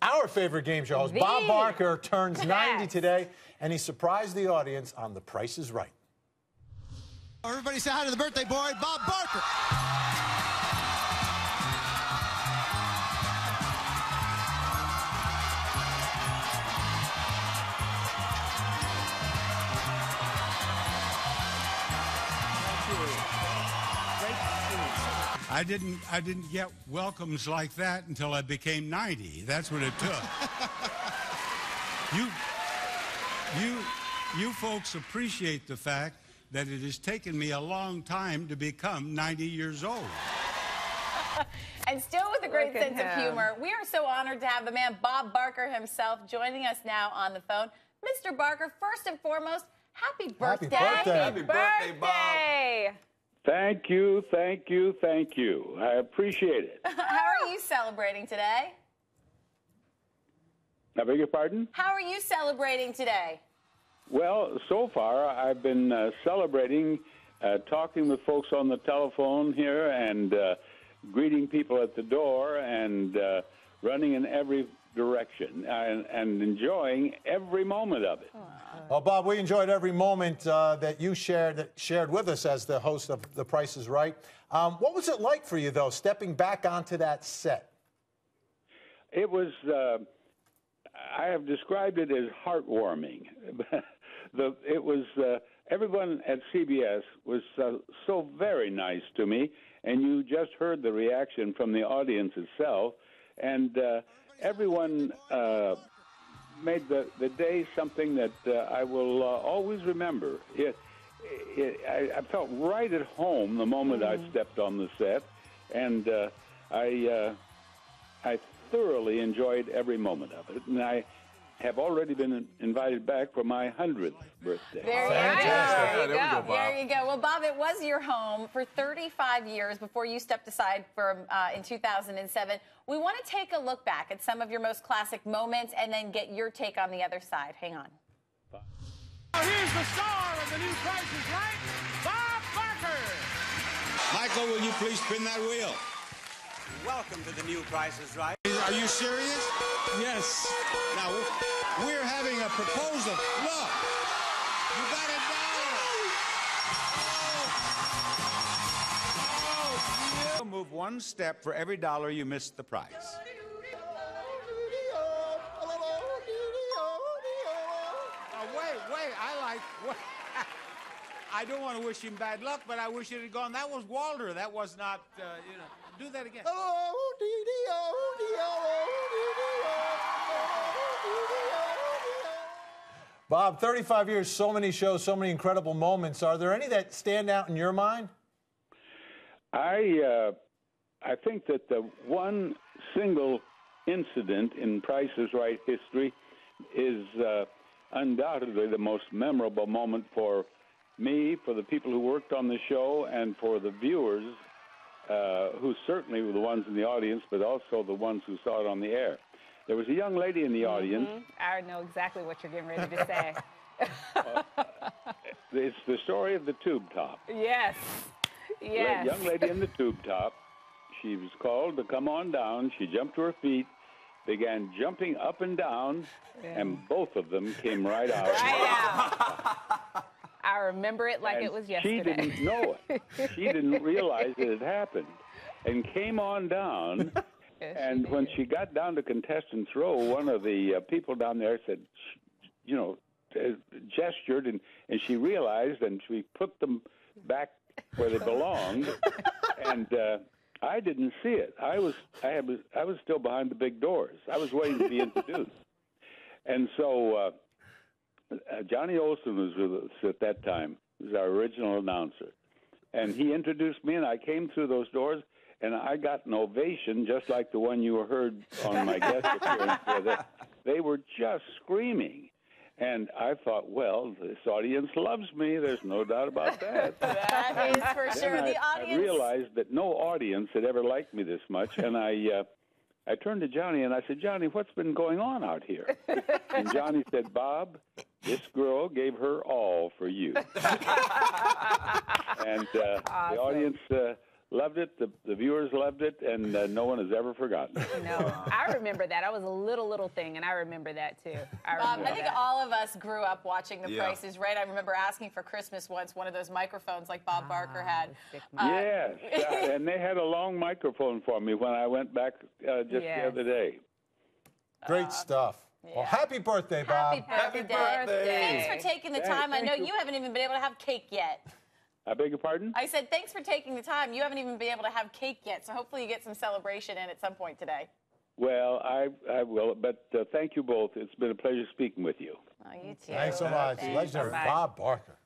Our favorite game show host, Bob Barker, turns 90 today, and he surprised the audience on The Price is Right. Everybody say hi to the birthday boy, Bob Barker. I didn't get welcomes like that until I became 90. That's what it took. You folks appreciate the fact that it has taken me a long time to become 90 years old. And still with a great sense of humor, we are so honored to have the man Bob Barker himself joining us now on the phone. Mr. Barker, first and foremost, happy birthday. Happy birthday, Bob. Thank you, thank you, thank you. I appreciate it. How are you celebrating today? I beg your pardon? How are you celebrating today? Well, so far I've been celebrating, talking with folks on the telephone here and greeting people at the door and running in every direction and enjoying every moment of it. Well, Bob, we enjoyed every moment that you shared with us as the host of The Price is Right. What was it like for you, though, stepping back onto that set? It was, I have described it as heartwarming. It was, everyone at CBS was so very nice to me, and you just heard the reaction from the audience itself, and everyone made the day something that I will always remember. I felt right at home the moment I stepped on the set, and I thoroughly enjoyed every moment of it. And I have already been invited back for my 100th birthday. There you go. Well, Bob, it was your home for 35 years before you stepped aside in 2007. We want to take a look back at some of your most classic moments and then get your take on the other side. Hang on. Here's the star of the new Price is Right, Bob Barker. Michael, will you please spin that wheel? Welcome to the new Price is Right. Are you serious? Yes. Now, we're having a proposal. Look, you got $1. You'll move one step for every dollar you missed the price. Wait, I don't want to wish him bad luck, but I wish it had gone. That was Walter. That was not, do that again. Bob, 35 years, so many shows, so many incredible moments. Are there any that stand out in your mind? I think that the one single incident in Price is Right history is undoubtedly the most memorable moment for me, for the people who worked on the show, and for the viewers, who certainly were the ones in the audience, but also the ones who saw it on the air. There was a young lady in the audience. I know exactly what you're getting ready to say. It's the story of the tube top. Yes. Yes. The young lady in the tube top, she was called to come on down. She jumped to her feet, began jumping up and down, and both of them came right out. I remember it like it was yesterday. She didn't know it. She didn't realize it had happened and came on down. Yes, and when she got down to contestants row, one of the people down there said, gestured, and she realized, and she put them back where they belonged. And I didn't see it. I was still behind the big doors. I was waiting to be introduced. And so Johnny Olson was with us at that time. He was our original announcer. And he introduced me, and I came through those doors, and I got an ovation just like the one you heard on my guest appearance. They were just screaming. And I thought, well, this audience loves me. There's no doubt about that. That is for sure. The audience. I realized that no audience had ever liked me this much, and I turned to Johnny and I said, Johnny, what's been going on out here? And Johnny said, Bob, this girl gave her all for you. And the audience loved it. The viewers loved it, and no one has ever forgotten it. No, I remember that. I was a little thing, and I remember that too. I think all of us grew up watching The Price is Right. I remember asking for Christmas once one of those microphones like Bob Barker had. Yes, and they had a long microphone for me when I went back just the other day. Great stuff. Well, happy birthday, Bob. Happy birthday. Thanks for taking the time. I know you haven't even been able to have cake yet. I beg your pardon? I said thanks for taking the time. You haven't even been able to have cake yet, so hopefully you get some celebration in at some point today. Well, I will, but thank you both. It's been a pleasure speaking with you. Oh, you too. Thanks so much. Legendary Bob Barker.